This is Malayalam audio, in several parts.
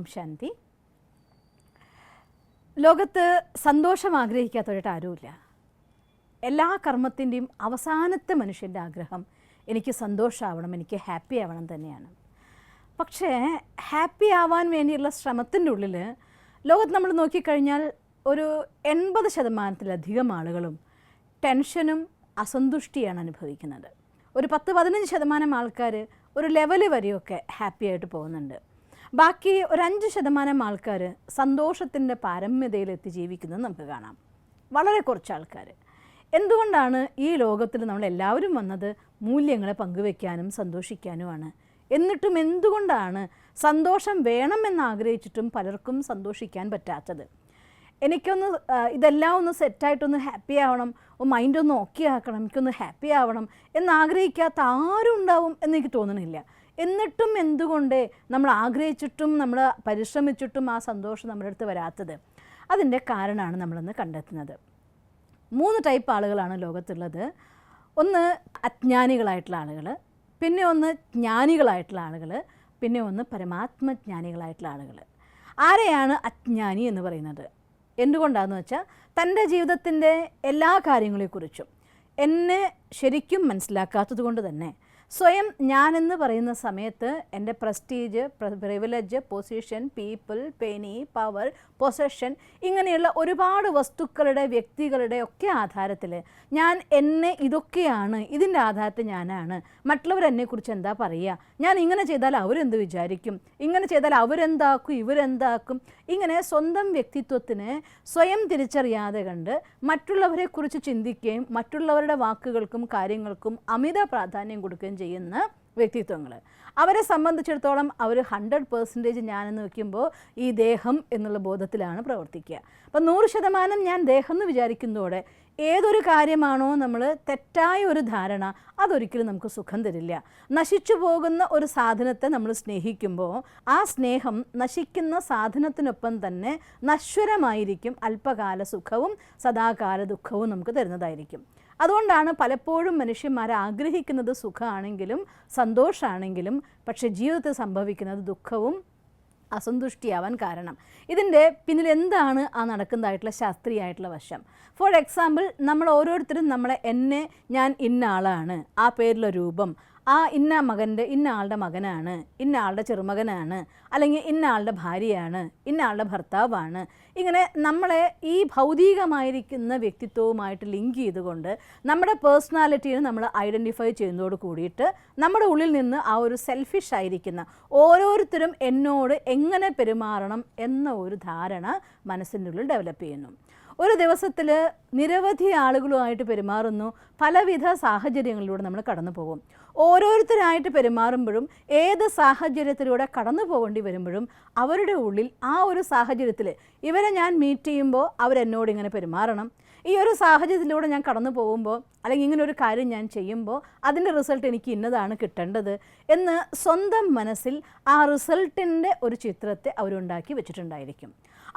ഓം ശാന്തി. ലോകത്ത് സന്തോഷം ആഗ്രഹിക്കാത്തവരായിട്ട് ആരുമില്ല. എല്ലാ കർമ്മത്തിൻ്റെയും അവസാനത്തെ മനുഷ്യൻ്റെ ആഗ്രഹം എനിക്ക് സന്തോഷമാവണം, എനിക്ക് ഹാപ്പി ആവണം തന്നെയാണ്. പക്ഷേ ഹാപ്പി ആവാൻ വേണ്ടിയുള്ള ശ്രമത്തിൻ്റെ ഉള്ളിൽ ലോകത്ത് നമ്മൾ നോക്കിക്കഴിഞ്ഞാൽ ഒരു 80% ആളുകളും ടെൻഷനും അസന്തുഷ്ടിയാണ് അനുഭവിക്കുന്നത്. ഒരു 10-15% ആൾക്കാർ ഒരു ലെവൽ വരെയൊക്കെ ഹാപ്പി ആയിട്ട് പോകുന്നുണ്ട്. ബാക്കി ഒരു 5% ആൾക്കാർ സന്തോഷത്തിൻ്റെ പാരമ്യതയിലെത്തി ജീവിക്കുന്നത് നമുക്ക് കാണാം. വളരെ കുറച്ച് ആൾക്കാർ. എന്തുകൊണ്ടാണ് ഈ ലോകത്തിൽ നമ്മളെല്ലാവരും വന്നത്? മൂല്യങ്ങളെ പങ്കുവെക്കാനും സന്തോഷിക്കാനുമാണ്. എന്നിട്ടും എന്തുകൊണ്ടാണ് സന്തോഷം വേണമെന്ന് ആഗ്രഹിച്ചിട്ടും പലർക്കും സന്തോഷിക്കാൻ പറ്റാത്തത്? എനിക്കൊന്ന് ഇതെല്ലാം ഒന്ന് സെറ്റായിട്ടൊന്ന് ഹാപ്പി ആവണം, മൈൻഡൊന്ന് ഓക്കെ ആക്കണം, എനിക്കൊന്ന് ഹാപ്പി ആവണം എന്നാഗ്രഹിക്കാത്ത ആരും ഉണ്ടാവും എന്നെനിക്ക് തോന്നണില്ല. എന്നിട്ടും എന്തുകൊണ്ട് നമ്മൾ ആഗ്രഹിച്ചിട്ടും നമ്മൾ പരിശ്രമിച്ചിട്ടും ആ സന്തോഷം നമ്മുടെ അടുത്ത് വരാത്തത്? അതിൻ്റെ കാരണമാണ് നമ്മളിന്ന് കണ്ടെത്തുന്നത്. 3 ടൈപ്പ് ആളുകളാണ് ലോകത്തുള്ളത്. ഒന്ന് അജ്ഞാനികളായിട്ടുള്ള ആളുകൾ, പിന്നെ ഒന്ന് ജ്ഞാനികളായിട്ടുള്ള ആളുകൾ, പിന്നെ ഒന്ന് പരമാത്മജ്ഞാനികളായിട്ടുള്ള ആളുകൾ. ആരെയാണ് അജ്ഞാനി എന്ന് പറയുന്നത്? എന്തുകൊണ്ടാണെന്ന് വെച്ചാൽ തൻ്റെ ജീവിതത്തിൻ്റെ എല്ലാ കാര്യങ്ങളെക്കുറിച്ചും എന്നെ ശരിക്കും മനസ്സിലാക്കാത്തത് കൊണ്ട് തന്നെ സ്വയം ഞാനെന്ന് പറയുന്ന സമയത്ത് എൻ്റെ prestige, privilege, position, people, Penny, power, possession ഇങ്ങനെയുള്ള ഒരുപാട് വസ്തുക്കളുടെ, വ്യക്തികളുടെ ഒക്കെ ആധാരത്തിൽ ഞാൻ എന്നെ ഇതൊക്കെയാണ്, ഇതിൻ്റെ ആധാരത്തിൽ ഞാനാണ്, മറ്റുള്ളവരെന്നെക്കുറിച്ച് എന്താ പറയുക, ഞാൻ ഇങ്ങനെ ചെയ്താൽ അവരെന്ത് വിചാരിക്കും, ഇങ്ങനെ ചെയ്താൽ അവരെന്താക്കും, ഇവരെന്താക്കും, ഇങ്ങനെ സ്വന്തം വ്യക്തിത്വത്തിന് സ്വയം തിരിച്ചറിയാതെ കണ്ട് മറ്റുള്ളവരെക്കുറിച്ച് ചിന്തിക്കുകയും മറ്റുള്ളവരുടെ വാക്കുകൾക്കും കാര്യങ്ങൾക്കും അമിത പ്രാധാന്യം കൊടുക്കുകയും ചെയ്യുന്ന വ്യക്തിത്വങ്ങൾ. അവരെ സംബന്ധിച്ചിടത്തോളം അവർ 100% ഞാനെന്ന് വയ്ക്കുമ്പോൾ ഈ ദേഹം എന്നുള്ള ബോധത്തിലാണ് പ്രവർത്തിക്കുക. അപ്പം 100% ഞാൻ ദേഹം എന്ന് വിചാരിക്കുന്നതോടെ ഏതൊരു കാര്യമാണോ നമ്മൾ തെറ്റായ ഒരു ധാരണ, അതൊരിക്കലും നമുക്ക് സുഖം തരില്ല. നശിച്ചു പോകുന്ന ഒരു സാധനത്തെ നമ്മൾ സ്നേഹിക്കുമ്പോൾ ആ സ്നേഹം നശിക്കുന്ന സാധനത്തിനൊപ്പം തന്നെ നശ്വരമായിരിക്കും. അല്പകാല സുഖവും സദാകാല ദുഃഖവും നമുക്ക് തരുന്നതായിരിക്കും. അതുകൊണ്ടാണ് പലപ്പോഴും മനുഷ്യന്മാർ ആഗ്രഹിക്കുന്നത് സുഖമാണെങ്കിലും സന്തോഷമാണെങ്കിലും പക്ഷേ ജീവിതത്തിൽ സംഭവിക്കുന്നത് ദുഃഖവും അസന്തുഷ്ടിയാവാൻ കാരണം. ഇതിൻ്റെ പിന്നിൽ എന്താണ് ആ നടക്കുന്നതായിട്ടുള്ള ശാസ്ത്രീയമായിട്ടുള്ള വശം? ഫോർ എക്സാമ്പിൾ, നമ്മൾ ഓരോരുത്തരും ഞാൻ ഇന്ന ആളാണ്, ആ പേരിലെ രൂപം, ആ ഇന്ന ആളുടെ മകനാണ്, ഇന്ന ആളുടെ ചെറുമകനാണ്, അല്ലെങ്കിൽ ഇന്ന ആളുടെ ഭാര്യയാണ്, ഇന്ന ആളുടെ ഭർത്താവാണ്, ഇങ്ങനെ നമ്മളെ ഈ ഭൗതികമായിരിക്കുന്ന വ്യക്തിത്വവുമായിട്ട് ലിങ്ക് ചെയ്തുകൊണ്ട് നമ്മുടെ പേഴ്സണാലിറ്റിയെ നമ്മൾ ഐഡൻറ്റിഫൈ ചെയ്യുന്നതോട് കൂടിയിട്ട് നമ്മുടെ ഉള്ളിൽ നിന്ന് ആ ഒരു സെൽഫിഷ് ആയിരിക്കുന്ന ഓരോരുത്തരും എന്നോട് എങ്ങനെ പെരുമാറണം എന്ന ഒരു ധാരണ മനസ്സിൻ്റെ ഉള്ളിൽ ഡെവലപ്പ് ചെയ്യുന്നു. ഒരു ദിവസത്തിൽ നിരവധി ആളുകളുമായിട്ട് പെരുമാറുന്നു. പലവിധ സാഹചര്യങ്ങളിലൂടെ നമ്മൾ കടന്നു പോകും. ഓരോരുത്തരായിട്ട് പെരുമാറുമ്പോഴും ഏത് സാഹചര്യത്തിലൂടെ കടന്നു പോകേണ്ടി വരുമ്പോഴും അവരുടെ ഉള്ളിൽ ആ ഒരു സാഹചര്യത്തിൽ ഇവരെ ഞാൻ മീറ്റ് ചെയ്യുമ്പോൾ അവരെന്നോട് ഇങ്ങനെ പെരുമാറണം, ഈ ഒരു സാഹചര്യത്തിലൂടെ ഞാൻ കടന്നു പോകുമ്പോൾ അല്ലെങ്കിൽ ഇങ്ങനെ ഒരു കാര്യം ഞാൻ ചെയ്യുമ്പോൾ അതിൻ്റെ റിസൾട്ട് എനിക്ക് ഇന്നതാണ് കിട്ടേണ്ടത് എന്ന് സ്വന്തം മനസ്സിൽ ആ റിസൾട്ടിൻ്റെ ഒരു ചിത്രത്തെ അവരുണ്ടാക്കി വെച്ചിട്ടുണ്ടായിരിക്കും.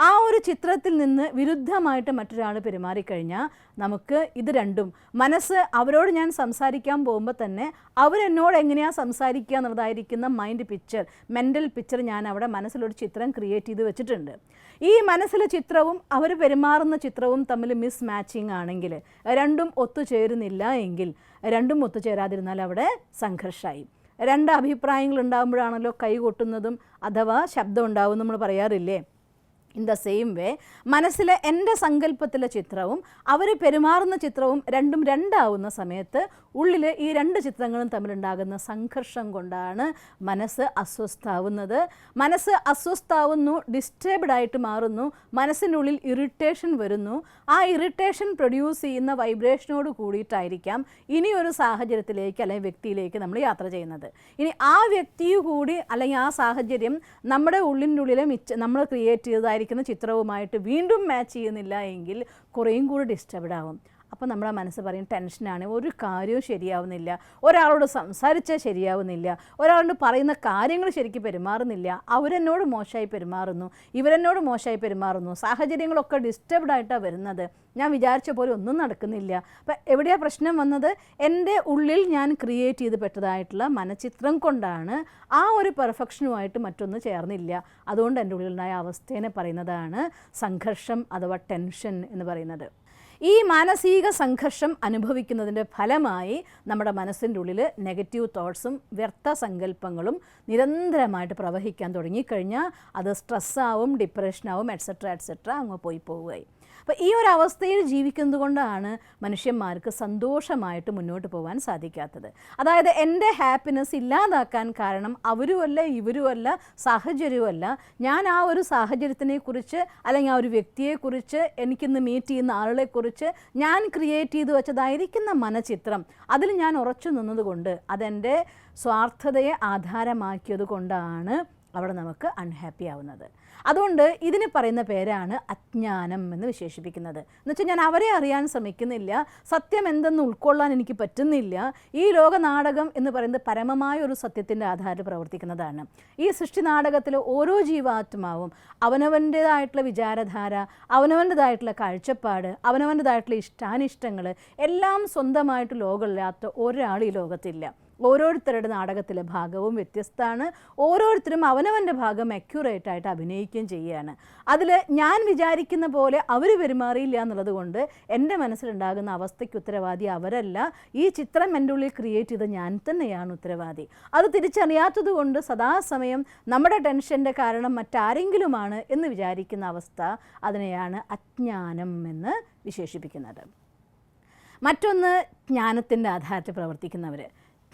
ആ ഒരു ചിത്രത്തിൽ നിന്ന് വിരുദ്ധമായിട്ട് മറ്റൊരാൾ പെരുമാറിക്കഴിഞ്ഞാൽ നമുക്ക് ഇത് രണ്ടും, മനസ്സ് അവരോട് ഞാൻ സംസാരിക്കാൻ പോകുമ്പോൾ തന്നെ അവരെന്നോട് എങ്ങനെയാണ് സംസാരിക്കുക എന്നുള്ളതായിരിക്കുന്ന മൈൻഡ് പിക്ചർ, മെൻ്റൽ പിക്ചർ ഞാൻ അവിടെ മനസ്സിലൊരു ചിത്രം ക്രിയേറ്റ് ചെയ്ത് വെച്ചിട്ടുണ്ട്. ഈ മനസ്സിലെ ചിത്രവും അവർ പെരുമാറുന്ന ചിത്രവും തമ്മിൽ മിസ് മാച്ചിങ് ആണെങ്കിൽ, രണ്ടും ഒത്തുചേരുന്നില്ല എങ്കിൽ, രണ്ടും ഒത്തുചേരാതിരുന്നാൽ അവിടെ സംഘർഷമായി. 2 അഭിപ്രായങ്ങൾ ഉണ്ടാകുമ്പോഴാണല്ലോ കൈ കൊട്ടുന്നതും അഥവാ ശബ്ദം ഉണ്ടാവും നമ്മൾ പറയാറില്ലേ? ഇൻ ദ സെയിം വേ മനസ്സിലെ എൻ്റെ സങ്കല്പത്തിലെ ചിത്രവും അവർ പെരുമാറുന്ന ചിത്രവും രണ്ടും രണ്ടാവുന്ന സമയത്ത് ഉള്ളിൽ ഈ 2 ചിത്രങ്ങളും തമ്മിലുണ്ടാകുന്ന സംഘർഷം കൊണ്ടാണ് മനസ്സ് അസ്വസ്ഥാവുന്നത്. മനസ്സ് അസ്വസ്ഥാവുന്നു, ഡിസ്റ്റർബ്ഡ് ആയിട്ട് മാറുന്നു, മനസ്സിനുള്ളിൽ ഇറിറ്റേഷൻ വരുന്നു. ആ ഇറിറ്റേഷൻ പ്രൊഡ്യൂസ് ചെയ്യുന്ന വൈബ്രേഷനോട് കൂടിയിട്ടായിരിക്കാം ഇനിയൊരു സാഹചര്യത്തിലേക്ക് അല്ലെങ്കിൽ വ്യക്തിയിലേക്ക് നമ്മൾ യാത്ര ചെയ്യുന്നത്. ഇനി ആ വ്യക്തിയു കൂടി അല്ലെങ്കിൽ ആ സാഹചര്യം നമ്മുടെ ഉള്ളിൻ്റെ ഉള്ളിലെ നമ്മൾ ക്രിയേറ്റ് ചെയ്തതായിരിക്കും ചിത്രവുമായിട്ട് വീണ്ടും മാച്ച് ചെയ്യുന്നില്ല എങ്കിൽ കുറേയും കൂടി ഡിസ്റ്റർബ്ഡ് ആവും. അപ്പോൾ നമ്മുടെ മനസ്സ് പറയും ടെൻഷനാണ്, ഒരു കാര്യവും ശരിയാവുന്നില്ല, ഒരാളോട് സംസാരിച്ചാൽ ശരിയാവുന്നില്ല, ഒരാളോട് പറയുന്ന കാര്യങ്ങൾ ശരിക്കും പെരുമാറുന്നില്ല, അവരെന്നോട് മോശമായി പെരുമാറുന്നു, ഇവരെന്നോട് മോശമായി പെരുമാറുന്നു, സാഹചര്യങ്ങളൊക്കെ ഡിസ്റ്റർബ്ഡ് ആയിട്ടാണ് വരുന്നത്, ഞാൻ വിചാരിച്ച പോലെ ഒന്നും നടക്കുന്നില്ല. അപ്പം എവിടെയാണ് പ്രശ്നം വന്നത്? എൻ്റെ ഉള്ളിൽ ഞാൻ ക്രിയേറ്റ് ചെയ്ത് പെട്ടതായിട്ടുള്ള മനഃചിത്രം കൊണ്ടാണ് ആ ഒരു പെർഫെക്ഷനുമായിട്ട് മറ്റൊന്ന് ചേർന്നില്ല. അതുകൊണ്ട് എൻ്റെ ഉള്ളിലുണ്ടായ അവസ്ഥേനെ പറയുന്നതാണ് സംഘർഷം അഥവാ ടെൻഷൻ എന്ന് പറയുന്നത്. ഈ മാനസിക സംഘർഷം അനുഭവിക്കുന്നതിൻ്റെ ഫലമായി നമ്മുടെ മനസ്സിൻ്റെ ഉള്ളിൽ നെഗറ്റീവ് തോട്ട്സും വ്യർത്ഥ സങ്കല്പങ്ങളും നിരന്തരമായിട്ട് പ്രവഹിക്കാൻ തുടങ്ങിക്കഴിഞ്ഞാൽ അത് സ്ട്രെസ്സാവും, ഡിപ്രഷനാവും, എറ്റ്സെട്ര അങ്ങ് പോവുകയായി. അപ്പോൾ ഈ ഒരു അവസ്ഥയിൽ ജീവിക്കുന്നത് കൊണ്ടാണ് മനുഷ്യന്മാർക്ക് സന്തോഷമായിട്ട് മുന്നോട്ട് പോകാൻ സാധിക്കാത്തത്. അതായത് എൻ്റെ ഹാപ്പിനെസ് ഇല്ലാതാക്കാൻ കാരണം അവരുമല്ല, ഇവരുമല്ല, സാഹചര്യവുമല്ല, ഞാൻ ആ ഒരു സാഹചര്യത്തിനെക്കുറിച്ച് അല്ലെങ്കിൽ ആ ഒരു വ്യക്തിയെക്കുറിച്ച്, എനിക്കിന്ന് മീറ്റ് ചെയ്യുന്ന ആളുകളെക്കുറിച്ച് ഞാൻ ക്രിയേറ്റ് ചെയ്ത് വെച്ചതായിരിക്കുന്ന മനഃചിത്രം, അതിൽ ഞാൻ ഉറച്ചു നിന്നതുകൊണ്ട്, അതെൻ്റെ സ്വാർത്ഥതയെ ആധാരമാക്കിയത് കൊണ്ടാണ് അവിടെ നമുക്ക് അൺഹാപ്പി ആവുന്നത്. അതുകൊണ്ട് ഇതിന് പറയുന്ന പേരാണ് അജ്ഞാനം എന്ന് വിശേഷിപ്പിക്കുന്നത്. എന്നുവെച്ചാൽ ഞാൻ അവരെ അറിയാൻ ശ്രമിക്കുന്നില്ല, സത്യം എന്തെന്ന് ഉൾക്കൊള്ളാൻ എനിക്ക് പറ്റുന്നില്ല. ഈ ലോക നാടകം എന്ന് പറയുന്നത് പരമമായ ഒരു സത്യത്തിൻ്റെ ആധാരത്തിൽ പ്രവർത്തിക്കുന്നതാണ്. ഈ സൃഷ്ടി നാടകത്തിൽ ഓരോ ജീവാത്മാവും അവനവൻ്റേതായിട്ടുള്ള വിചാരധാര, അവനവൻ്റേതായിട്ടുള്ള കാഴ്ചപ്പാട്, അവനവൻ്റേതായിട്ടുള്ള ഇഷ്ടാനിഷ്ടങ്ങൾ എല്ലാം സ്വന്തമായിട്ട് ലോകമില്ലാത്ത ഒരാൾ ഈ ലോകത്തില്ല. ഓരോരുത്തരുടെ നാടകത്തിലെ ഭാഗവും വ്യത്യസ്തമാണ്. ഓരോരുത്തരും അവനവൻ്റെ ഭാഗം അക്യുറേറ്റായിട്ട് അഭിനയിക്കുകയും ചെയ്യുകയാണ്. അതിൽ ഞാൻ വിചാരിക്കുന്ന പോലെ അവർ പെരുമാറിയില്ല എന്നുള്ളത് കൊണ്ട് എൻ്റെ മനസ്സിലുണ്ടാകുന്ന അവസ്ഥയ്ക്ക് ഉത്തരവാദി അവരല്ല. ഈ ചിത്രം എൻ്റെ ഉള്ളിൽ ക്രിയേറ്റ് ചെയ്ത് ഞാൻ തന്നെയാണ് ഉത്തരവാദി. അത് തിരിച്ചറിയാത്തത് കൊണ്ട് സദാസമയം നമ്മുടെ ടെൻഷൻ്റെ കാരണം മറ്റാരെങ്കിലുമാണ് എന്ന് വിചാരിക്കുന്ന അവസ്ഥ, അതിനെയാണ് അജ്ഞാനം എന്ന് വിശേഷിപ്പിക്കുന്നത്. മറ്റൊന്ന് ജ്ഞാനത്തിൻ്റെ ആധാരത്തിൽ പ്രവർത്തിക്കുന്നവർ.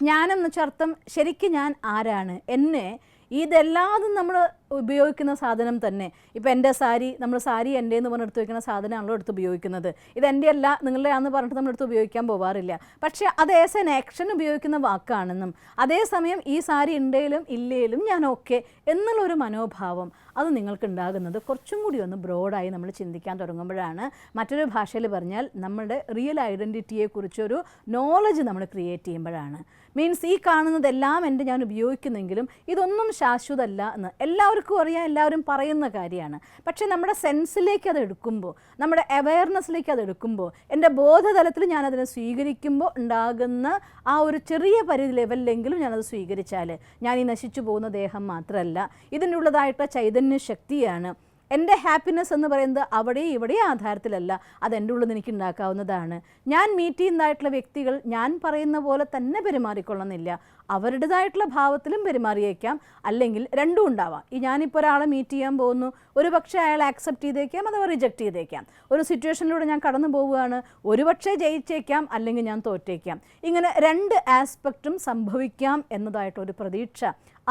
ജ്ഞാനം എന്ന് വെച്ചാൽ അർത്ഥം ശരിക്കും ഞാൻ ആരാണ്, എന്നെ, ഇതെല്ലാതും നമ്മൾ ഉപയോഗിക്കുന്ന സാധനം തന്നെ. ഇപ്പോൾ എൻ്റെ സാരി, നമ്മൾ സാരി എൻ്റെ എന്ന് പറഞ്ഞെടുത്ത് വയ്ക്കുന്ന സാധനമാണല്ലോ എടുത്ത് ഉപയോഗിക്കുന്നത്. ഇതെൻ്റെ അല്ല നിങ്ങളുടെ ആണെന്ന് പറഞ്ഞിട്ട് നമ്മളെടുത്ത് ഉപയോഗിക്കാൻ പോകാറില്ല. പക്ഷേ അത് ആസ് എൻ ആക്ഷൻ ഉപയോഗിക്കുന്ന വാക്കാണെന്നും അതേസമയം ഈ സാരി ഉണ്ടെങ്കിലും ഇല്ലേലും ഞാൻ ഓക്കെ എന്നുള്ളൊരു മനോഭാവം അത് നിങ്ങൾക്ക് ഉണ്ടാകുന്നത് കുറച്ചും കൂടി ഒന്ന് ബ്രോഡായി നമ്മൾ ചിന്തിക്കാൻ തുടങ്ങുമ്പോഴാണ്. മറ്റൊരു ഭാഷയിൽ പറഞ്ഞാൽ നമ്മുടെ റിയൽ ഐഡൻറ്റിറ്റിയെക്കുറിച്ചൊരു നോളജ് നമ്മൾ ക്രിയേറ്റ് ചെയ്യുമ്പോഴാണ്. മീൻസ് ഈ കാണുന്നതെല്ലാം എൻ്റെ ഞാൻ ഉപയോഗിക്കുന്നെങ്കിലും ഇതൊന്നും ശാശ്വതമല്ല എന്ന് എല്ലാവർക്കും അറിയാം, എല്ലാവരും പറയുന്ന കാര്യമാണ്. പക്ഷേ നമ്മുടെ സെൻസിലേക്ക് അത് എടുക്കുമ്പോൾ, നമ്മുടെ അവെയർനെസ്സിലേക്ക് അത് എടുക്കുമ്പോൾ, എൻ്റെ ബോധതലത്തിൽ ഞാനതിനെ സ്വീകരിക്കുമ്പോൾ ഉണ്ടാകുന്ന ആ ഒരു ചെറിയ പരിധി ലെവലിലെങ്കിലും ഞാനത് സ്വീകരിച്ചാൽ ഞാൻ ഈ നശിച്ചു പോകുന്ന ദേഹം മാത്രമല്ല, ഇതിനുള്ളതായിട്ടുള്ള ചൈതന്യ ശക്തിയാണ്. എൻ്റെ ഹാപ്പിനെസ് എന്ന് പറയുന്നത് അവിടെയും ഇവിടെയും ആധാരത്തിലല്ല, അതെൻ്റെ ഉള്ളിൽ നിന്ന് എനിക്ക് ഉണ്ടാക്കാവുന്നതാണ്. ഞാൻ മീറ്റ് ചെയ്യുന്നതായിട്ടുള്ള വ്യക്തികൾ ഞാൻ പറയുന്ന പോലെ തന്നെ പെരുമാറിക്കൊള്ളുന്നില്ല, അവരുടേതായിട്ടുള്ള ഭാവത്തിലും പെരുമാറിയേക്കാം, അല്ലെങ്കിൽ രണ്ടും ഉണ്ടാവാം. ഈ ഞാനിപ്പോൾ ഒരാളെ മീറ്റ് ചെയ്യാൻ പോകുന്നു, ഒരു പക്ഷേ അയാൾ ആക്സെപ്റ്റ് ചെയ്തേക്കാം, അഥവാ റിജക്റ്റ് ചെയ്തേക്കാം. ഒരു സിറ്റുവേഷനിലൂടെ ഞാൻ കടന്നു പോവുകയാണ്, ഒരുപക്ഷെ ജയിച്ചേക്കാം, അല്ലെങ്കിൽ ഞാൻ തോറ്റേക്കാം. ഇങ്ങനെ രണ്ട് ആസ്പെക്റ്റും സംഭവിക്കാം എന്നതായിട്ടൊരു പ്രതീക്ഷ,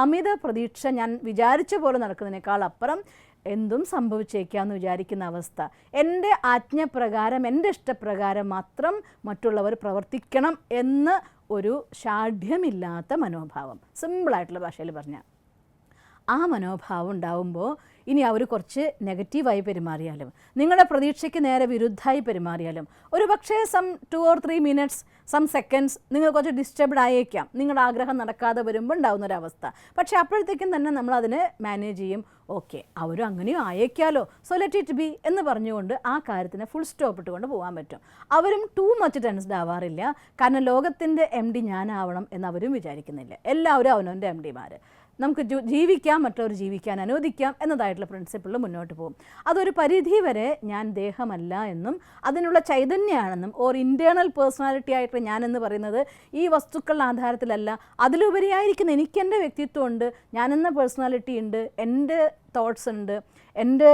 അമിത പ്രതീക്ഷ, ഞാൻ വിചാരിച്ച പോലെ നടക്കുന്നതിനേക്കാൾ അപ്പുറം എന്തും സംഭവിച്ചേക്കാമെന്ന് വിചാരിക്കുന്ന അവസ്ഥ. എൻ്റെ ആജ്ഞപ്രകാരം, എൻ്റെ ഇഷ്ടപ്രകാരം മാത്രം മറ്റുള്ളവർ പ്രവർത്തിക്കണം എന്ന് ഒരു ഷാഠ്യമില്ലാത്ത മനോഭാവം, സിമ്പിളായിട്ടുള്ള ഭാഷയിൽ പറഞ്ഞാൽ ആ മനോഭാവം ഉണ്ടാവുമ്പോൾ ഇനി അവർ കുറച്ച് നെഗറ്റീവായി പെരുമാറിയാലും, നിങ്ങളുടെ പ്രതീക്ഷയ്ക്ക് നേരെ വിരുദ്ധമായി പെരുമാറിയാലും, ഒരു പക്ഷേ some 2 or 3 minutes, some seconds നിങ്ങൾ കുറച്ച് ഡിസ്റ്റർബ്ഡ് ആയേക്കാം, നിങ്ങളുടെ ആഗ്രഹം നടക്കാതെ വരുമ്പോൾ ഉണ്ടാകുന്നൊരവസ്ഥ. പക്ഷേ അപ്പോഴത്തേക്കും തന്നെ നമ്മൾ അതിനെ മാനേജ് ചെയ്യും. ഓക്കെ, അവരും അങ്ങനെയും ആയേക്കാലോ, സോ ലെറ്റ് ഇറ്റ് ബി എന്ന് പറഞ്ഞുകൊണ്ട് ആ കാര്യത്തിന് ഫുൾ സ്റ്റോപ്പ് ഇട്ടുകൊണ്ട് പോകാൻ പറ്റും. അവരും ടൂ മച്ച് ടെൻസ്ഡ് ആവാറില്ല, കാരണം ലോകത്തിൻ്റെ MD ഞാനാവണം എന്ന് അവരും വിചാരിക്കുന്നില്ല. എല്ലാവരും അവനവൻ്റെ MDമാർ. നമുക്ക് ജീവിക്കാം, മറ്റുള്ളവർ ജീവിക്കാൻ അനുവദിക്കാം എന്നതായിട്ടുള്ള പ്രിൻസിപ്പിളിൽ മുന്നോട്ട് പോകും. അതൊരു പരിധി വരെ ഞാൻ ദേഹമല്ല എന്നും അതിനുള്ള ചൈതന്യമാണെന്നും ഓർ ഇൻറ്റേർണൽ പേഴ്സണാലിറ്റി ആയിട്ട് ഞാനെന്ന് പറയുന്നത് ഈ വസ്തുക്കളുടെ ആധാരത്തിലല്ല, അതിലുപരിയായിരിക്കുന്ന എനിക്കെൻ്റെ വ്യക്തിത്വമുണ്ട്, ഞാനെന്ന പേഴ്സണാലിറ്റി ഉണ്ട്, എൻ്റെ തോട്ട്സ് ഉണ്ട്, എൻ്റെ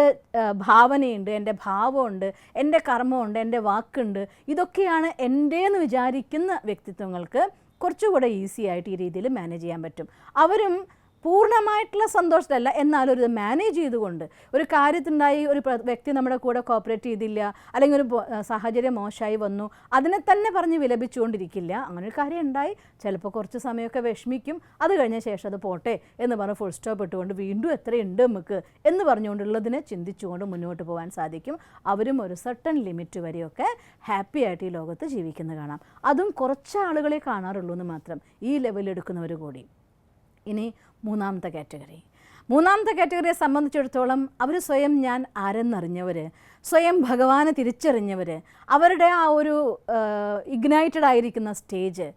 ഭാവനയുണ്ട്, എൻ്റെ ഭാവമുണ്ട്, എൻ്റെ കർമ്മമുണ്ട്, എൻ്റെ വാക്കുണ്ട്. ഇതൊക്കെയാണ് എൻ്റെ എന്ന് വിചാരിക്കുന്ന വ്യക്തിത്വങ്ങൾക്ക് കുറച്ചുകൂടെ ഈസി ആയിട്ട് ഈ രീതിയിൽ മാനേജ് ചെയ്യാൻ പറ്റും. അവരും പൂർണ്ണമായിട്ടുള്ള സന്തോഷത്തിലല്ല, എന്നാലും ഒരു മാനേജ് ചെയ്തുകൊണ്ട് ഒരു കാര്യത്തിനുണ്ടായി ഒരു വ്യക്തി നമ്മുടെ കൂടെ കോപ്പറേറ്റ് ചെയ്തില്ല, അല്ലെങ്കിൽ ഒരു സാഹചര്യം മോശമായി വന്നു, അതിനെ തന്നെ പറഞ്ഞ് വിലപിച്ചുകൊണ്ടിരിക്കില്ല. അങ്ങനെ ഒരു കാര്യം ഉണ്ടായി, ചിലപ്പോൾ കുറച്ച് സമയമൊക്കെ വിഷമിക്കും, അത് കഴിഞ്ഞ ശേഷം അത് പോട്ടെ എന്ന് പറഞ്ഞ് ഫുൾ സ്റ്റോപ്പ് ഇട്ടുകൊണ്ട് വീണ്ടും എത്രയുണ്ട് നമുക്ക് എന്ന് പറഞ്ഞുകൊണ്ടുള്ളതിനെ ചിന്തിച്ചുകൊണ്ട് മുന്നോട്ട് പോകാൻ സാധിക്കും. അവരും ഒരു സർട്ടൺ ലിമിറ്റ് വരെയൊക്കെ ഹാപ്പി ആയിട്ട് ഈ ലോകത്ത് ജീവിക്കുന്നത് കാണാം. അതും കുറച്ച് ആളുകളെ കാണാറുള്ളൂ എന്ന് മാത്രം, ഈ ലെവലെടുക്കുന്നവർ കൂടി. ഇനി മൂന്നാമത്തെ കാറ്റഗറിയെ സംബന്ധിച്ചിടത്തോളം അവർ സ്വയം ഞാൻ ആരെന്നറിഞ്ഞവർ, സ്വയം ഭഗവാനെ തിരിച്ചറിഞ്ഞവർ, അവരുടെ ആ ഒരു ഇഗ്നൈറ്റഡ് ആയിരിക്കുന്ന സ്റ്റേജ്,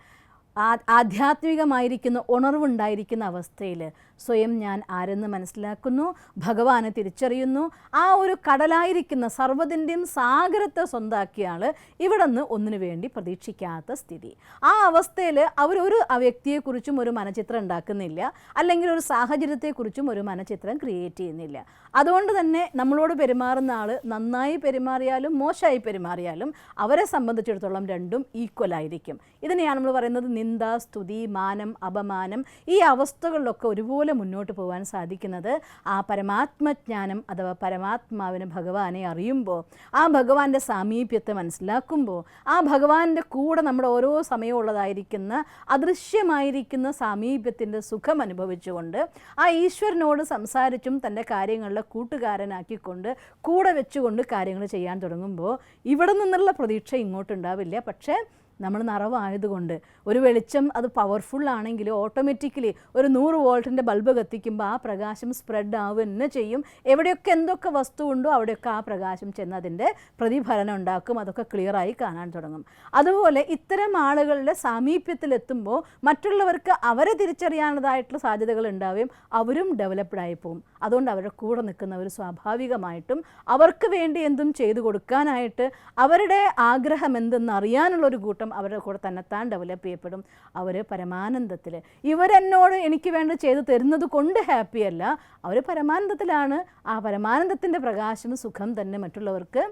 ആധ്യാത്മികമായിരിക്കുന്ന ഉണർവുണ്ടായിരിക്കുന്ന അവസ്ഥയിൽ സ്വയം ഞാൻ ആരെന്ന് മനസ്സിലാക്കുന്നു, ഭഗവാനെ തിരിച്ചറിയുന്നു. ആ ഒരു കടലായിരിക്കുന്ന സർവ്വതിൻ്റെയും സാഗരത്തെ സ്വന്താക്കിയ ആൾ ഇവിടെ നിന്ന് ഒന്നിനു വേണ്ടി പ്രതീക്ഷിക്കാത്ത സ്ഥിതി. ആ അവസ്ഥയിൽ അവരൊരു വ്യക്തിയെക്കുറിച്ചും ഒരു മനചിത്രം ഉണ്ടാക്കുന്നില്ല, അല്ലെങ്കിൽ ഒരു സാഹചര്യത്തെക്കുറിച്ചും ഒരു മനചിത്രം ക്രിയേറ്റ് ചെയ്യുന്നില്ല. അതുകൊണ്ട് തന്നെ നമ്മളോട് പെരുമാറുന്ന ആൾ നന്നായി പെരുമാറിയാലും മോശമായി പെരുമാറിയാലും അവരെ സംബന്ധിച്ചിടത്തോളം രണ്ടും ഈക്വലായിരിക്കും. ഇതിനെയാണ് നമ്മൾ പറയുന്നത് നിന്ദ, സ്തുതി, മാനം, അപമാനം. ഈ അവസ്ഥകളിലൊക്കെ ഒരുപോലെ മുന്നോട്ട് പോകാൻ സാധിക്കുന്നത് ആ പരമാത്മജ്ഞാനം അഥവാ പരമാത്മാവിന് ഭഗവാനെ അറിയുമ്പോൾ, ആ ഭഗവാന്റെ സാമീപ്യത്തെ മനസ്സിലാക്കുമ്പോൾ, ആ ഭഗവാന്റെ കൂടെ നമ്മുടെ ഓരോ സമയമുള്ളതായിരിക്കുന്ന അദൃശ്യമായിരിക്കുന്ന സാമീപ്യത്തിൻ്റെ സുഖം അനുഭവിച്ചുകൊണ്ട് ആ ഈശ്വരനോട് സംസാരിച്ചും തൻ്റെ കാര്യങ്ങളിലെ കൂട്ടുകാരനാക്കിക്കൊണ്ട് കൂടെ വെച്ചുകൊണ്ട് കാര്യങ്ങൾ ചെയ്യാൻ തുടങ്ങുമ്പോൾ ഇവിടെ നിന്നുള്ള പ്രതീക്ഷ ഇങ്ങോട്ടുണ്ടാവില്ല. പക്ഷേ നമ്മൾ നിറവായതുകൊണ്ട് ഒരു വെളിച്ചം അത് പവർഫുൾ ആണെങ്കിൽ ഓട്ടോമാറ്റിക്കലി ഒരു 100 വോൾട്ടിൻ്റെ ബൾബ് കത്തിക്കുമ്പോൾ ആ പ്രകാശം സ്പ്രെഡ് ആവുക തന്നെ ചെയ്യും. എവിടെയൊക്കെ എന്തൊക്കെ വസ്തു ഉണ്ടോ അവിടെയൊക്കെ ആ പ്രകാശം ചെന്ന് അതിൻ്റെ പ്രതിഫലനം ഉണ്ടാക്കും, അതൊക്കെ ക്ലിയറായി കാണാൻ തുടങ്ങും. അതുപോലെ ഇത്തരം ആളുകളുടെ സാമീപ്യത്തിലെത്തുമ്പോൾ മറ്റുള്ളവർക്ക് അവരെ തിരിച്ചറിയാനുള്ളതായിട്ടുള്ള സാധ്യതകൾ ഉണ്ടാവുകയും അവരും ഡെവലപ്ഡായി പോകും. അതുകൊണ്ട് അവരുടെ കൂടെ നിൽക്കുന്നവർ സ്വാഭാവികമായിട്ടും അവർക്ക് വേണ്ടി എന്തും ചെയ്തു കൊടുക്കാനായിട്ട് അവരുടെ ആഗ്രഹം എന്തെന്നറിയാനുള്ളൊരു കൂട്ടം അവരുടെ കൂടെ തന്നെത്താൻ ഡെവലപ്പ് ചെയ്യപ്പെടും. അവർ പരമാനന്ദത്തിൽ, ഇവരെന്നോട് എനിക്ക് വേണ്ടി ചെയ്തു തരുന്നത് കൊണ്ട് ഹാപ്പിയല്ല, അവർ പരമാനന്ദത്തിലാണ്. ആ പരമാനന്ദത്തിൻ്റെ പ്രകാശം സുഖം തന്നെ മറ്റുള്ളവർക്ക്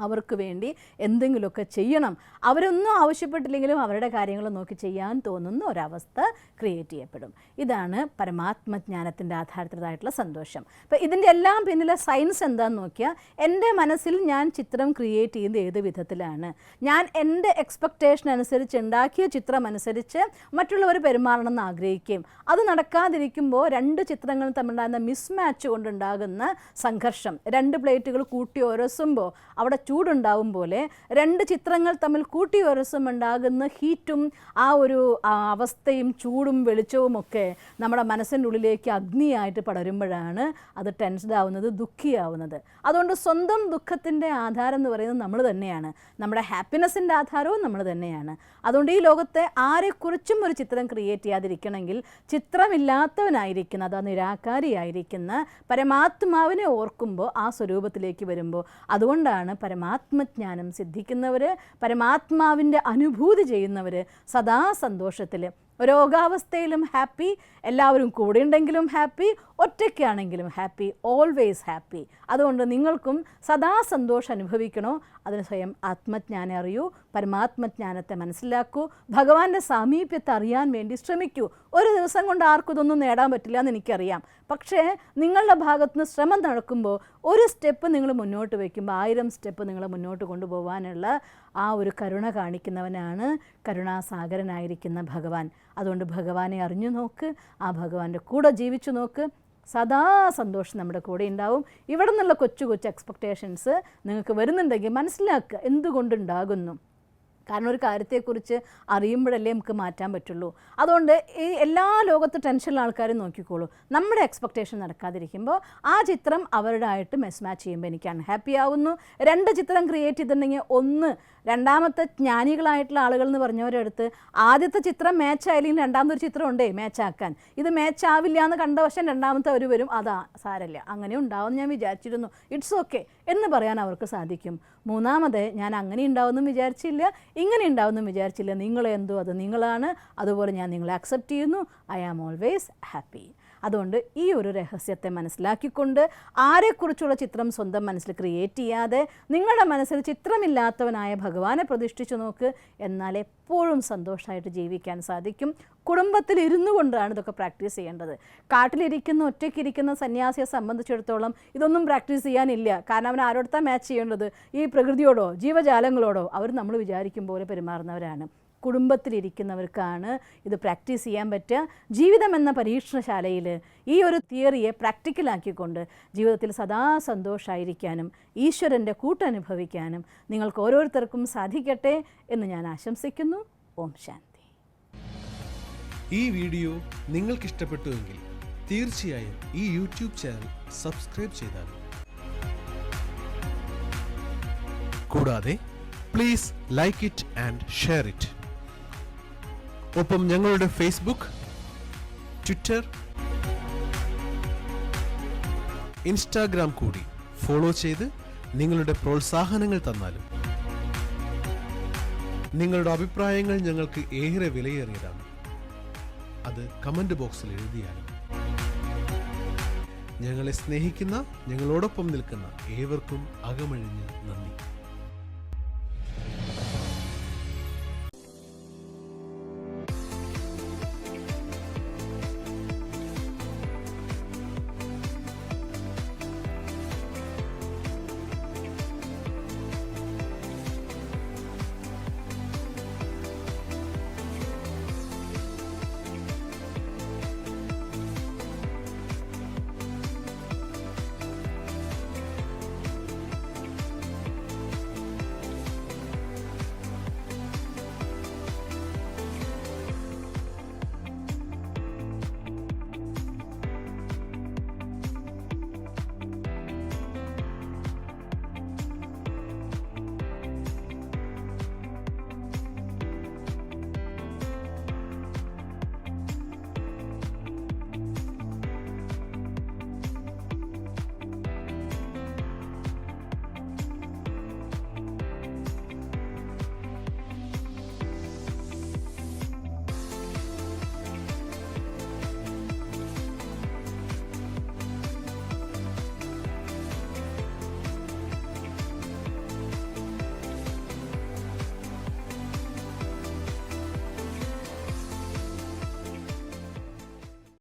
അവർക്ക് വേണ്ടി എന്തെങ്കിലുമൊക്കെ ചെയ്യണം, അവരൊന്നും ആവശ്യപ്പെട്ടില്ലെങ്കിലും അവരുടെ കാര്യങ്ങൾ നോക്കി ചെയ്യാൻ തോന്നുന്ന ഒരവസ്ഥ ക്രിയേറ്റ് ചെയ്യപ്പെടും. ഇതാണ് പരമാത്മജ്ഞാനത്തിൻ്റെ ആധാരത്തിലായിട്ടുള്ള സന്തോഷം. അപ്പോൾ ഇതിൻ്റെ എല്ലാം പിന്നിലെ സയൻസ് എന്താണെന്ന് നോക്കിയാൽ, എൻ്റെ മനസ്സിൽ ഞാൻ ചിത്രം ക്രിയേറ്റ് ചെയ്യുന്നത് ഏത് വിധത്തിലാണ്, ഞാൻ എൻ്റെ എക്സ്പെക്റ്റേഷൻ അനുസരിച്ച് ഉണ്ടാക്കിയ ചിത്രം അനുസരിച്ച് മറ്റുള്ളവർ പെരുമാറണം എന്ന് ആഗ്രഹിക്കുകയും അത് നടക്കാതിരിക്കുമ്പോൾ രണ്ട് ചിത്രങ്ങൾ തമ്മിലുണ്ടാകുന്ന മിസ്മാച്ച് കൊണ്ടുണ്ടാകുന്ന സംഘർഷം, രണ്ട് പ്ലേറ്റുകൾ കൂട്ടി ഉരസുമ്പോൾ അവിടെ ചൂടുണ്ടാവും പോലെ രണ്ട് ചിത്രങ്ങൾ തമ്മിൽ കൂട്ടി ഉരസുമുണ്ടാകുന്ന ഹീറ്റും ആ ഒരു അവസ്ഥയും ചൂടും വെളിച്ചവും ഒക്കെ നമ്മുടെ മനസ്സിൻ്റെ ഉള്ളിലേക്ക് അഗ്നിയായിട്ട് പടരുമ്പോഴാണ് അത് ടെൻസ്ഡ് ആവുന്നത്, ദുഃഖിയാവുന്നത്. അതുകൊണ്ട് സ്വന്തം ദുഃഖത്തിൻ്റെ ആധാരം എന്ന് പറയുന്നത് നമ്മൾ തന്നെയാണ്, നമ്മുടെ ഹാപ്പിനെസ്സിൻ്റെ ആധാരവും നമ്മൾ തന്നെയാണ്. അതുകൊണ്ട് ഈ ലോകത്തെ ആരെക്കുറിച്ചും ഒരു ചിത്രം ക്രിയേറ്റ് ചെയ്യാതിരിക്കണമെങ്കിൽ ചിത്രമില്ലാത്തവനായിരിക്കുന്ന, അതാ നിരാകാരിയായിരിക്കുന്ന പരമാത്മാവിനെ ഓർക്കുമ്പോൾ ആ സ്വരൂപത്തിലേക്ക് വരുമ്പോൾ, അതുകൊണ്ടാണ് പരമാത്മജ്ഞാനം സിദ്ധിക്കുന്നവർ, പരമാത്മാവിൻ്റെ അനുഭൂതി ചെയ്യുന്നവർ സദാ സന്തോഷത്തിൽ, രോഗാവസ്ഥയിലും ഹാപ്പി, എല്ലാവരും കൂടെ ഉണ്ടെങ്കിലും ഹാപ്പി, ഒറ്റയ്ക്കാണെങ്കിലും ഹാപ്പി, ഓൾവേസ് ഹാപ്പി. അതുകൊണ്ട് നിങ്ങൾക്കും സദാ സന്തോഷം അനുഭവിക്കണോ, അതിന് സ്വയം ആത്മജ്ഞാനം അറിയൂ, പരമാത്മജ്ഞാനത്തെ മനസ്സിലാക്കൂ, ഭഗവാന്റെ സാമീപ്യത്തെ അറിയാൻ വേണ്ടി ശ്രമിക്കൂ. ഒരു ദിവസം കൊണ്ട് ആർക്കും ഇതൊന്നും നേടാൻ പറ്റില്ല എന്ന് എനിക്കറിയാം. പക്ഷേ നിങ്ങളുടെ ഭാഗത്തുനിന്ന് ശ്രമം നടക്കുമ്പോൾ ഒരു സ്റ്റെപ്പ് നിങ്ങൾ മുന്നോട്ട് വയ്ക്കുമ്പോൾ 1000 സ്റ്റെപ്പ് നിങ്ങൾ മുന്നോട്ട് കൊണ്ടുപോകാനുള്ള ആ ഒരു കരുണ കാണിക്കുന്നവനാണ് കരുണാസാഗരനായിരിക്കുന്ന ഭഗവാൻ. അതുകൊണ്ട് ഭഗവാനെ അറിഞ്ഞു നോക്ക്, ആ ഭഗവാന്റെ കൂടെ ജീവിച്ചു നോക്ക്, സദാ സന്തോഷം നമ്മുടെ കൂടെ ഉണ്ടാവും. ഇവിടെ നിന്നുള്ള കൊച്ചു കൊച്ചു എക്സ്പെക്റ്റേഷൻസ് നിങ്ങൾക്ക് വരുന്നുണ്ടെങ്കിൽ മനസ്സിലാക്കുക എന്തുകൊണ്ടുണ്ടാകുന്നു. കാരണം ഒരു കാര്യത്തെക്കുറിച്ച് അറിയുമ്പോഴല്ലേ നമുക്ക് മാറ്റാൻ പറ്റുള്ളൂ. അതുകൊണ്ട് ഈ എല്ലാ ലോകത്ത് ടെൻഷനുള്ള ആൾക്കാരും നോക്കിക്കോളൂ, നമ്മുടെ എക്സ്പെക്റ്റേഷൻ നടക്കാതിരിക്കുമ്പോൾ ആ ചിത്രം അവരുടെ ആയിട്ട് മിസ്മാച്ച് ചെയ്യുമ്പോൾ എനിക്ക് അൺഹാപ്പി ആവുന്നു. 2 ചിത്രം ക്രിയേറ്റ് ചെയ്തിട്ടുണ്ടെങ്കിൽ ഒന്ന്, രണ്ടാമത്തെ ജ്ഞാനികളായിട്ടുള്ള ആളുകൾ എന്ന് പറഞ്ഞവരടുത്ത് ആദ്യത്തെ ചിത്രം മാച്ച് ആയില്ലെങ്കിൽ രണ്ടാമതൊരു ചിത്രം ഉണ്ടേ മാച്ചാക്കാൻ, ഇത് മാച്ച് ആവില്ല എന്ന് കണ്ട വശം രണ്ടാമത്തെ അവർ വരും, അതാ സാരല്ല, അങ്ങനെ ഉണ്ടാവുമെന്ന് ഞാൻ വിചാരിച്ചിരുന്നു, ഇറ്റ്സ് ഓക്കെ എന്ന് പറയാൻ അവർക്ക് സാധിക്കും. മൂന്നാമത് ഞാൻ അങ്ങനെ ഉണ്ടാവുമെന്നും വിചാരിച്ചില്ല, ഇങ്ങനെ ഉണ്ടാവുമെന്നും വിചാരിച്ചില്ല, നിങ്ങളെന്തോ അത് നിങ്ങളാണ്, അതുപോലെ ഞാൻ നിങ്ങളെ അക്സെപ്റ്റ് ചെയ്യുന്നു, ഐ ആം ഓൾവേസ് ഹാപ്പി. അതുകൊണ്ട് ഈ ഒരു രഹസ്യത്തെ മനസ്സിലാക്കിക്കൊണ്ട് ആരെക്കുറിച്ചുള്ള ചിത്രം സ്വന്തം മനസ്സിൽ ക്രിയേറ്റ് ചെയ്യാതെ നിങ്ങളുടെ മനസ്സിൽ ചിത്രമില്ലാത്തവനായ ഭഗവാനെ പ്രതിഷ്ഠിച്ചു നോക്ക്. എന്നാൽ എപ്പോഴും സന്തോഷമായിട്ട് ജീവിക്കാൻ സാധിക്കും. കുടുംബത്തിൽ ഇരുന്നു കൊണ്ടാണ് ഇതൊക്കെ പ്രാക്ടീസ് ചെയ്യേണ്ടത്. കാട്ടിലിരിക്കുന്ന ഒറ്റയ്ക്കിരിക്കുന്ന സന്യാസിയെ സംബന്ധിച്ചിടത്തോളം ഇതൊന്നും പ്രാക്ടീസ് ചെയ്യാനില്ല. കാരണം അവൻ ആരോടത്താണ് മാച്ച് ചെയ്യേണ്ടത്? ഈ പ്രകൃതിയോടോ ജീവജാലങ്ങളോടോ? അവർ നമ്മൾ വിചാരിക്കും പോലെ പെരുമാറുന്നവരാണ്. കുടുംബത്തിലിരിക്കുന്നവർക്കാണ് ഇത് പ്രാക്ടീസ് ചെയ്യാൻ പറ്റുക. ജീവിതം എന്ന പരീക്ഷണശാലയിൽ ഈ ഒരു തിയറിയെ പ്രാക്ടിക്കലാക്കിക്കൊണ്ട് ജീവിതത്തിൽ സദാ സന്തോഷമായിരിക്കാനും ഈശ്വരൻ്റെ കൂട്ടനുഭവിക്കാനും നിങ്ങൾക്ക് ഓരോരുത്തർക്കും സാധിക്കട്ടെ എന്ന് ഞാൻ ആശംസിക്കുന്നു. ഓം ശാന്തി. ഈ വീഡിയോ നിങ്ങൾക്കിഷ്ടപ്പെട്ടുവെങ്കിൽ തീർച്ചയായും ഈ യൂട്യൂബ് ചാനൽ സബ്സ്ക്രൈബ് ചെയ്താലും കൂടാതെ please like it and share it. ഒപ്പം ഞങ്ങളുടെ ഫേസ്ബുക്ക്, ട്വിറ്റർ, ഇൻസ്റ്റാഗ്രാം കൂടി ഫോളോ ചെയ്ത് നിങ്ങളുടെ പ്രോത്സാഹനങ്ങൾ തന്നാലും. നിങ്ങളുടെ അഭിപ്രായങ്ങൾ ഞങ്ങൾക്ക് ഏറെ വിലയേറിയതാണ്. അത് കമന്റ് ബോക്സിൽ എഴുതിയാലും. ഞങ്ങളെ സ്നേഹിക്കുന്ന, ഞങ്ങളോടൊപ്പം നിൽക്കുന്ന ഏവർക്കും അകമഴിഞ്ഞ് നന്ദി.